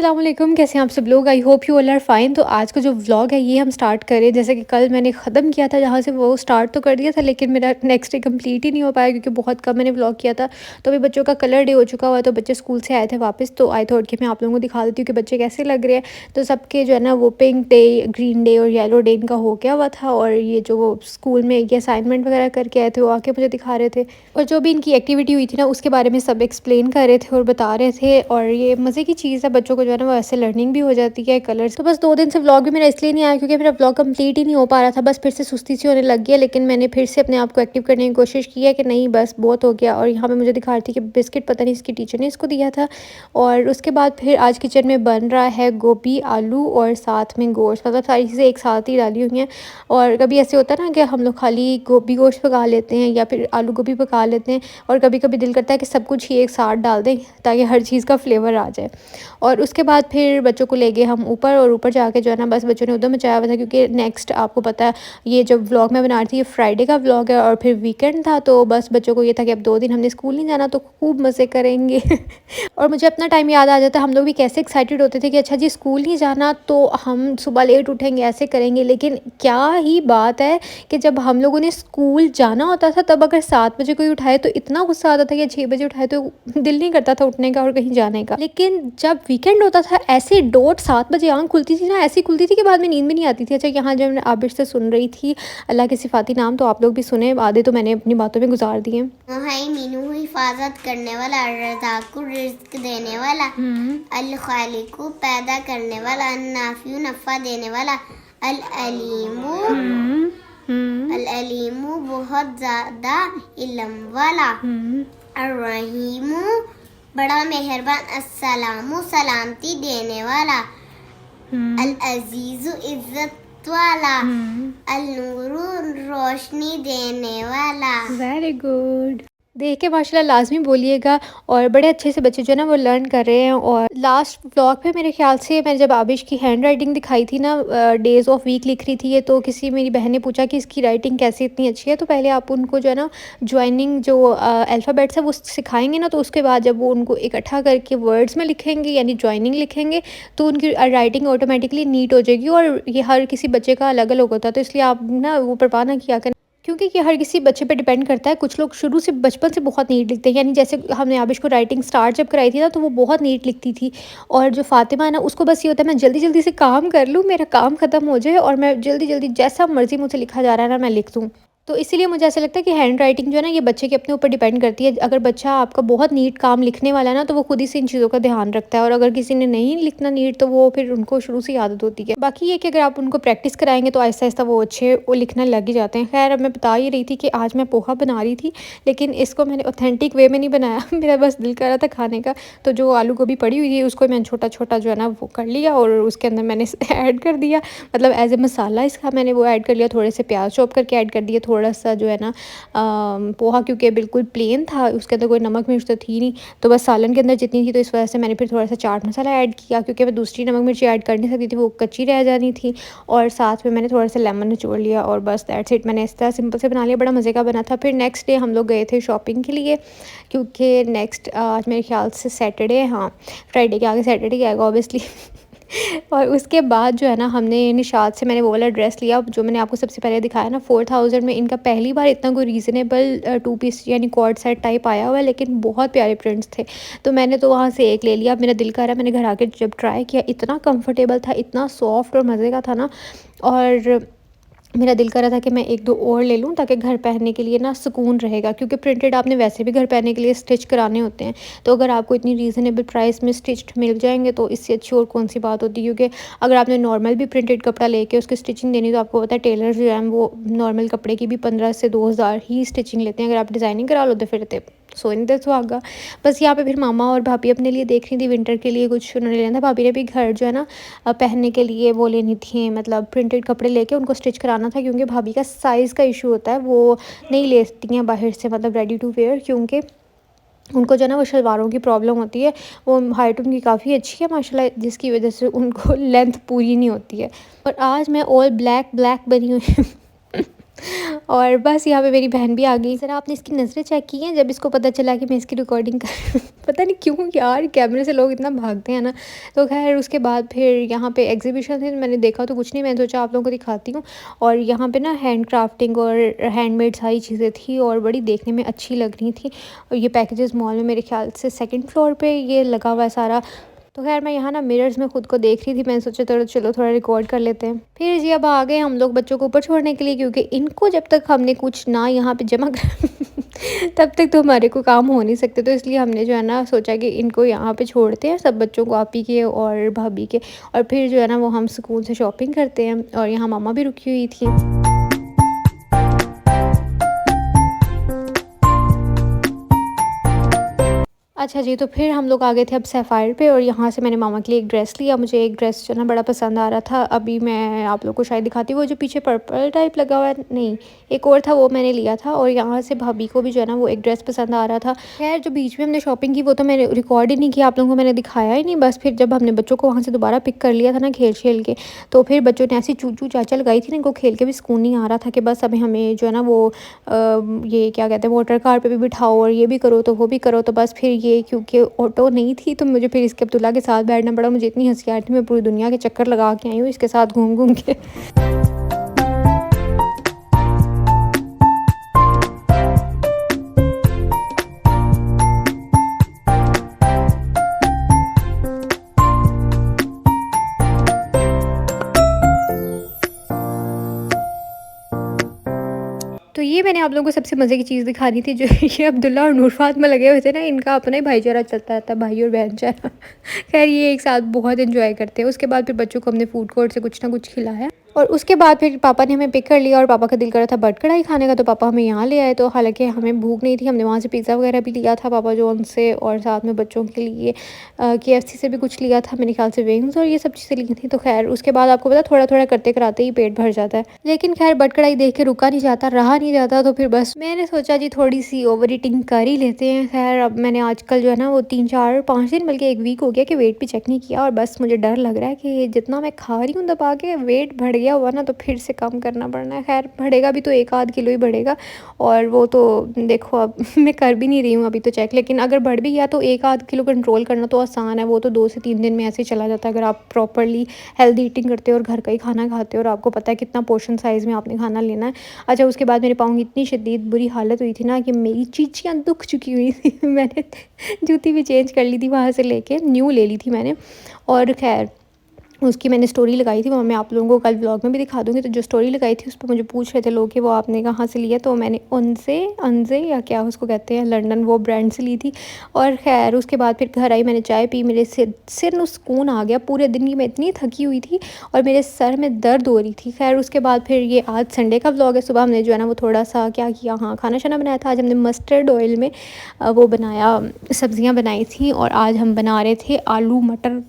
अस्सलाम वालेकुम, कैसे हैं आप सब लोग। I hope you all are fine. तो आज का जो व्लॉग है ये हम स्टार्ट करें, जैसे कि कल मैंने ख़त्म किया था जहाँ से वो स्टार्ट तो कर दिया था, लेकिन मेरा नेक्स्ट डे कंप्लीट ही नहीं हो पाया क्योंकि बहुत कम मैंने व्लॉग किया था। तो अभी बच्चों का कलर डे हो चुका हुआ है, तो बच्चे स्कूल से आए थे वापस, तो आई थॉट कि मैं आप लोगों को दिखा देती हूँ कि बच्चे कैसे लग रहे हैं। तो सबके जो है ना वो पिंक डे, ग्रीन डे और येलो डे इनका हो गया हुआ था, और ये जो वो स्कूल में ये असाइनमेंट वगैरह करके आए थे वो आके मुझे दिखा रहे थे, और जो भी इनकी एक्टिविटी हुई थी ना उसके बारे में सब एक्सप्लेन कर रहे थे और बता रहे थे। और ये मज़े की चीज़ है, बच्चों को जो है ना वो ऐसे लर्निंग भी हो जाती है कलर्स। तो बस 2 दिन से व्लॉग भी मेरा इसलिए नहीं आया क्योंकि मेरा व्लॉग कंप्लीट ही नहीं हो पा रहा था, बस फिर से सुस्ती सी होने लग गई है। लेकिन मैंने फिर से अपने आप को एक्टिव करने की कोशिश की है कि नहीं बस बहुत हो गया। और यहाँ पे मुझे दिखा रही थी कि बिस्किट पता नहीं इसकी टीचर ने इसको दिया था। और उसके बाद फिर आज किचन में बन रहा है गोभी, आलू और साथ में गोश्त, मतलब सारी चीज़ें एक साथ ही डाली हुई हैं। और कभी ऐसे होता है ना कि हम लोग खाली गोभी गोश्त पका लेते हैं या फिर आलू गोभी पका लेते हैं, और कभी कभी दिल करता है कि सब कुछ ही एक साथ डाल दें ताकि हर चीज़ का फ्लेवर आ जाए। और उसके बाद फिर बच्चों को ले गए हम ऊपर, और ऊपर जाके जो है ना बस बच्चों ने उधर मचाया हुआ था क्योंकि नेक्स्ट आपको पता है ये जो व्लॉग मैं बना रही थी ये फ्राइडे का व्लॉग है और फिर वीकेंड था, तो बस बच्चों को ये था कि अब 2 दिन हमने स्कूल नहीं जाना तो खूब मज़े करेंगे। और मुझे अपना टाइम याद आ जाता है, हम लोग भी कैसे एक्साइटेड होते थे कि अच्छा जी स्कूल नहीं जाना तो हम सुबह लेट उठेंगे, ऐसे करेंगे। लेकिन क्या ही बात है कि जब हम लोगों ने स्कूल जाना होता था तब अगर 7 बजे कोई उठाए तो इतना गुस्सा आता था कि 6 बजे उठाए तो दिल नहीं करता था उठने का और कहीं जाने का। लेकिन जब वीकेंड होता था ऐसे डॉट 7 बजे आँख खुलती थी ना, ऐसी खुलती थी कि बाद में नींद भी नहीं आती थी। अच्छा यहाँ जब मैं आबिश से सुन रही थी अल्लाह के सिफाती नाम, तो आप लोग भी सुने, आधे तो मैंने अपनी बातों में गुजार दिए। हाय मीनू, हिफाजत करने वाला, रज़ाक को रिज़्क देने वाला, अल खालिकु पैदा करने वाला, अन्नाफियु नफ़ा देने वाला, अल अलीमु अल अलीमु बहुत ज़्यादा इल्म वाला, अर रहीमु बड़ा मेहरबान, अस्सलामु सलामती देने वाला, अल अजीज़ु इज़्ज़त वाला, अल नूरू रोशनी देने वाला। Very good. देख के माशाल्लाह लाज़मी बोलिएगा। और बड़े अच्छे से बच्चे जो है ना वो लर्न कर रहे हैं। और लास्ट व्लॉग पे मेरे ख्याल से मैंने जब आबिश की हैंड राइटिंग दिखाई थी ना, डेज़ ऑफ वीक लिख रही थी ये, तो किसी मेरी बहन ने पूछा कि इसकी राइटिंग कैसी इतनी अच्छी है। तो पहले आप उनको जो है ना ज्वाइनिंग जो अल्फ़ाबेट्स है वो सिखाएंगे ना, तो उसके बाद जब वो उनको इकट्ठा करके वर्ड्स में लिखेंगे यानी ज्वाइनिंग लिखेंगे तो उनकी राइटिंग ऑटोमेटिकली नीट हो जाएगी। और ये हर किसी बच्चे का अलग अलग होता है, तो इसलिए आप ना वो परवाह ना किया करें क्योंकि ये हर किसी बच्चे पे डिपेंड करता है। कुछ लोग शुरू से बचपन से बहुत नीट लिखते हैं, यानी जैसे हमने आबिश को राइटिंग स्टार्ट जब कराई थी ना तो वो बहुत नीट लिखती थी। और जो फ़ातिमा है ना उसको बस ये होता है मैं जल्दी जल्दी से काम कर लूँ, मेरा काम ख़त्म हो जाए और मैं जल्दी जल्दी जैसा मर्ज़ी मुझसे लिखा जा रहा है ना मैं लिख दूँ। तो इसीलिए मुझे ऐसा लगता है कि हैंड राइटिंग जो है ना ये बच्चे के अपने ऊपर डिपेंड करती है। अगर बच्चा आपका बहुत नीट काम लिखने वाला है ना तो वो खुद ही से इन चीज़ों का ध्यान रखता है, और अगर किसी ने नहीं लिखना नीट तो वो फिर उनको शुरू से आदत होती है। बाकी ये कि अगर आप उनको प्रैक्टिस कराएंगे तो आहिस्ता आहिस्ता वो अच्छे वो लिखने लग ही जाते हैं। खैर अब मैं बता ही रही थी कि आज मैं पोहा बना रही थी, लेकिन इसको मैंने ऑथेंटिक वे में नहीं बनाया। मेरा बस दिल कर रहा था खाने का, तो जो आलू गोभी पड़ी हुई थी उसको मैंने छोटा छोटा जो है ना वो कर लिया और उसके अंदर मैंने ऐड कर दिया, मतलब एज ए मसाला इसका मैंने वो ऐड कर लिया। थोड़े से प्याज चॉप करके ऐड कर दिए, थोड़ा सा जो है ना पोहा क्योंकि बिल्कुल प्लेन था उसके अंदर कोई नमक मिर्च तो थी नहीं, तो बस सालन के अंदर जितनी थी तो इस वजह से मैंने फिर थोड़ा सा चाट मसाला ऐड किया क्योंकि मैं दूसरी नमक मिर्ची ऐड कर नहीं सकती थी, वो कच्ची रह जानी थी। और साथ में मैंने थोड़ा सा लेमन निचोड़ लिया और बस दैट्स इट। मैंने इस तरह सिंपल से बना लिया, बड़ा मज़े का बना था। फिर नेक्स्ट डे हम लोग गए थे शॉपिंग के लिए क्योंकि नेक्स्ट आज मेरे ख्याल से सैटरडे, हाँ फ्राइडे के आगे सैटरडे आएगा ऑब्वियसली। और उसके बाद जो है ना हमने निशात से मैंने वो वाला ड्रेस लिया जो मैंने आपको सबसे पहले दिखाया ना 4000 में। इनका पहली बार इतना कोई रीज़नेबल 2 पीस यानी कॉर्ड सेट टाइप आया हुआ है, लेकिन बहुत प्यारे प्रिंट्स थे, तो मैंने तो वहाँ से एक ले लिया। मेरा दिल कर रहा है, मैंने घर आके जब ट्राई किया इतना कंफर्टेबल था, इतना सॉफ्ट और मज़े का था ना, और मेरा दिल कर रहा था कि मैं 1-2 और ले लूँ ताकि घर पहनने के लिए ना सुकून रहेगा, क्योंकि प्रिंटेड आपने वैसे भी घर पहनने के लिए स्टिच कराने होते हैं, तो अगर आपको इतनी रीज़नेबल प्राइस में स्टिच्ड मिल जाएंगे तो इससे अच्छी और कौन सी बात होती है। क्योंकि अगर आपने नॉर्मल भी प्रिंटेड कपड़ा लेके उसकी स्टिचिंग देनी तो आपको पता है टेलर जो है वो नॉर्मल कपड़े की भी 15 से 2000 ही स्टिचिंग लेते हैं। अगर आप डिज़ाइनिंग करा लो तो फिर सो नहीं दे सुहागा। बस यहाँ पे फिर मामा और भाभी अपने लिए देख रही थी विंटर के लिए कुछ उन्होंने लेना था। भाभी ने भी घर जो है ना पहनने के लिए वो लेनी थी, मतलब प्रिंटेड कपड़े लेके उनको स्टिच कराना था, क्योंकि भाभी का साइज़ का इशू होता है, वो नहीं लेती हैं बाहर से मतलब रेडी टू वेयर, क्योंकि उनको जो है ना वो शलवारों की प्रॉब्लम होती है। वो हाइट उनकी काफ़ी अच्छी है माशाल्लाह, जिसकी वजह से उनको लेंथ पूरी नहीं होती है। और आज मैं ऑल ब्लैक ब्लैक बनी हुई और बस यहाँ पे मेरी बहन भी आ गई। ज़रा आपने इसकी नज़रें चेक की हैं जब इसको पता चला कि मैं इसकी रिकॉर्डिंग कर पता नहीं क्यों यार, कैमरे से लोग इतना भागते हैं ना। तो खैर उसके बाद फिर यहाँ पे एग्जीबिशन थी, मैंने देखा तो कुछ नहीं, मैंने सोचा आप लोगों को दिखाती हूँ। और यहाँ पे ना हैंड क्राफ्टिंग और हैंडमेड सारी चीज़ें थी और बड़ी देखने में अच्छी लग रही थी। और ये पैकेजेस मॉल में मेरे ख्याल से सेकंड फ्लोर पे ये लगा हुआ है सारा। तो खैर मैं यहाँ ना मिरर्स में खुद को देख रही थी, मैंने सोचा चलो थोड़ा रिकॉर्ड कर लेते हैं। फिर जी अब आ गए हम लोग बच्चों को ऊपर छोड़ने के लिए, क्योंकि इनको जब तक हमने कुछ ना यहाँ पे जमा कर तब तक तो हमारे को काम हो नहीं सकते। तो इसलिए हमने जो है ना सोचा कि इनको यहाँ पे छोड़ते हैं, सब बच्चों को, आपी के और भाभी के, और फिर जो है ना वो हम स्कूल से शॉपिंग करते हैं। और यहाँ मामा भी रुकी हुई थी। अच्छा जी, तो फिर हम लोग आ गए थे अब सैफ़ायर पे, और यहाँ से मैंने मामा के लिए एक ड्रेस लिया। मुझे एक ड्रेस जो है ना बड़ा पसंद आ रहा था। अभी मैं आप लोग को शायद दिखाती हूँ, वो जो पीछे पर्पल टाइप लगा हुआ है, नहीं एक और था, वो मैंने लिया था। और यहाँ से भाभी को भी जो है ना वो एक ड्रेस पसंद आ रहा था। खैर जो बीच में हमने शॉपिंग की वो तो मैंने रिकॉर्ड ही नहीं किया, आप लोगों को मैंने दिखाया ही नहीं। बस फिर जब हमने बच्चों को वहाँ से दोबारा पिक कर लिया था ना खेल के, तो फिर बच्चों ने ऐसी चू चू चाचा लगाई थी ना, इनको खेल के भी सुकून नहीं आ रहा था कि बस अभी हमें जो है ना वो ये क्या कहते हैं वाटर कार पे भी बिठाओ और ये भी करो तो वो भी करो। तो बस फिर ये क्योंकि ऑटो नहीं थी तो मुझे फिर इसके अब्दुल्ला के साथ बैठना पड़ा। मुझे इतनी हंसी आ रही थी, मैं पूरी दुनिया के चक्कर लगा के आई हूँ इसके साथ घूम घूम के। तो ये मैंने आप लोगों को सबसे मज़े की चीज़ दिखानी थी, जो ये अब्दुल्ला और नूर फातिमा लगे हुए थे ना, इनका अपना ही भाईचारा चलता रहता है, भाई और बहन चारा। खैर ये एक साथ बहुत एंजॉय करते हैं। उसके बाद फिर बच्चों को हमने फूड कोर्ट से कुछ ना कुछ खिलाया, और उसके बाद फिर पापा ने हमें पिक कर लिया, और पापा का दिल कर रहा था बट कढ़ाई खाने का, तो पापा हमें यहाँ ले आए। तो हालांकि हमें भूख नहीं थी, हमने वहाँ से पिज़्ज़ा वगैरह भी लिया था पापा जॉन से, और साथ में बच्चों के लिए KFC से भी कुछ लिया था, मेरे ख्याल से विंग्स और ये सब चीज़ें ली थी। तो खैर उसके बाद आपको पता थोड़ा थोड़ा करते कराते ही पेट भर जाता है। लेकिन खैर बट कढ़ाई देख के रुका नहीं जाता, रहा नहीं जाता। तो फिर बस मैंने सोचा जी थोड़ी सी ओवर ईटिंग कर ही लेते हैं। खैर अब मैंने आजकल जो है ना वो 3-4-5 दिन बल्कि एक वीक हो गया कि वेट भी चेक नहीं किया, और बस मुझे डर लग रहा है कि जितना मैं खा रही हूँ दबा के वेट बढ़ गया हुआ ना, तो फिर से कम करना पड़ना है। खैर बढ़ेगा भी तो 1-8 किलो ही बढ़ेगा, और वो तो देखो अब मैं कर भी नहीं रही हूँ अभी तो चेक। लेकिन अगर बढ़ भी गया तो 1-8 किलो कंट्रोल करना तो आसान है, वो तो 2 से 3 दिन में ऐसे ही चला जाता है अगर आप प्रॉपरली हेल्दी ईटिंग करते हो और घर का ही खाना खाते हो और आपको पता है कितना पोर्शन साइज़ में आपने खाना लेना है। अच्छा उसके बाद मेरे पाँव की इतनी शदीद बुरी हालत हुई थी ना कि मेरी चींचियाँ दुख चुकी हुई थी। मैंने जूती भी चेंज कर ली थी वहाँ से लेके, न्यू ले ली थी मैंने। और खैर उसकी मैंने स्टोरी लगाई थी, वो मैं आप लोगों को कल व्लॉग में भी दिखा दूँगी। तो जो स्टोरी लगाई थी उस पर मुझे पूछ रहे थे लोग कि वो आपने कहाँ से लिया, तो मैंने उनसे अनजे या क्या उसको कहते हैं लंदन, वो ब्रांड से ली थी। और खैर उसके बाद फिर घर आई, मैंने चाय पी, मेरे सिर में सुकून आ गया। पूरे दिन की मैं इतनी थकी हुई थी और मेरे सर में दर्द हो रही थी। खैर उसके बाद फिर ये आज संडे का व्लॉग है। सुबह हमने जो है ना वो थोड़ा सा क्या किया, हाँ खाना शाना बनाया था। आज हमने मस्टर्ड ऑयल में वो बनाया, सब्ज़ियाँ बनाई थी, और आज हम बना रहे थे आलू मटर।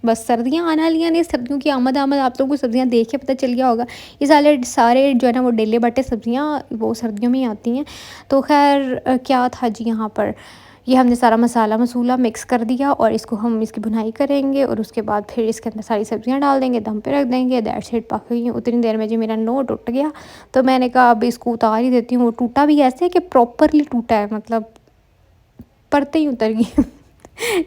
बस सर्दियाँ आना लिया नहीं, सर्दियों की आमद आप लोगों को सब्ज़ियाँ देख के पता चल गया होगा। ये सारे जो है ना वो डेले बटे सब्ज़ियाँ वो सर्दियों में ही आती हैं। तो खैर क्या था जी यहाँ पर, ये हमने सारा मसाला मसूला मिक्स कर दिया और इसको हम इसकी भुनाई करेंगे, और उसके बाद फिर इसके अंदर सारी सब्ज़ियाँ डाल देंगे, दम पे रख देंगे। दैट्स इट, पक गई हैं। उतनी देर में जी मेरा नो टूट गया, तो मैंने कहा अब इसको उतार ही देती हूँ। वो टूटा भी ऐसे है कि प्रॉपरली टूटा है, मतलब परतें ही उतर गई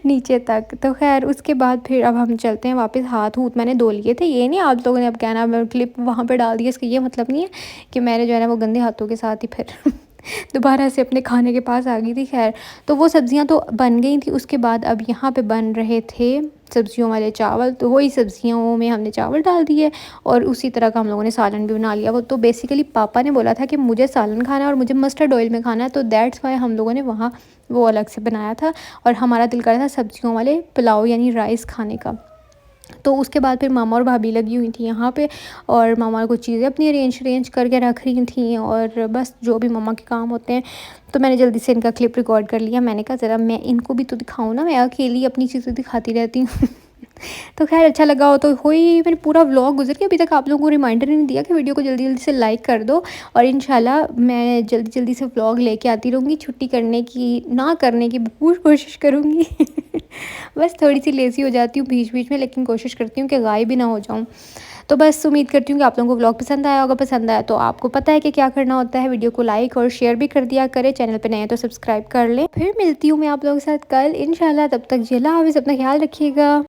नीचे तक। तो खैर उसके बाद फिर अब हम चलते हैं वापस। हाथ हूथ मैंने धो लिए थे, ये नहीं आप लोगों ने अब कहना मैं क्लिप वहाँ पे डाल दिया, इसका ये मतलब नहीं है कि मैंने जो है ना वो गंदे हाथों के साथ ही फिर दोबारा से अपने खाने के पास आ गई थी। खैर तो वो सब्ज़ियाँ तो बन गई थी। उसके बाद अब यहाँ पे बन रहे थे सब्जियों वाले चावल, तो वही सब्जियों में हमने चावल डाल दिए, और उसी तरह का हम लोगों ने सालन भी बना लिया। वो तो बेसिकली पापा ने बोला था कि मुझे सालन खाना है और मुझे मस्टर्ड ऑयल में खाना है, तो दैट्स वाई हम लोगों ने वहाँ वो अलग से बनाया था, और हमारा दिल कर रहा था सब्जियों वाले पुलाव यानी राइस खाने का। तो उसके बाद फिर मामा और भाभी लगी हुई थी यहाँ पे, और मामा कुछ चीज़ें अपनी अरेंज करके रख रही थी, और बस जो भी मामा के काम होते हैं। तो मैंने जल्दी से इनका क्लिप रिकॉर्ड कर लिया। मैंने कहा ज़रा मैं इनको भी तो दिखाऊँ ना, मैं अकेली अपनी चीज़ें दिखाती रहती हूँ। तो खैर अच्छा लगा हो तो ही मैंने पूरा व्लॉग गुजर के अभी तक आप लोगों को रिमाइंडर नहीं दिया कि वीडियो को जल्दी जल्दी से लाइक कर दो, और इंशाल्लाह मैं जल्दी जल्दी से व्लॉग लेके आती रहूँगी। छुट्टी करने की ना करने की भरपूर कोशिश करूँगी। बस थोड़ी सी लेज़ी हो जाती हूँ बीच बीच में, लेकिन कोशिश करती हूँ कि गायब भी ना हो जाऊँ। तो बस उम्मीद करती हूँ कि आप लोगों को व्लॉग पसंद आया होगा। पसंद आया तो आपको पता है कि क्या करना होता है, वीडियो को लाइक और शेयर भी कर दिया करें, चैनल पे नए हैं तो सब्सक्राइब कर लें। फिर मिलती हूँ मैं आप लोगों के साथ कल इंशाल्लाह, तब तक जी अल्लाह हाफ़िज़, अपना ख्याल रखिएगा।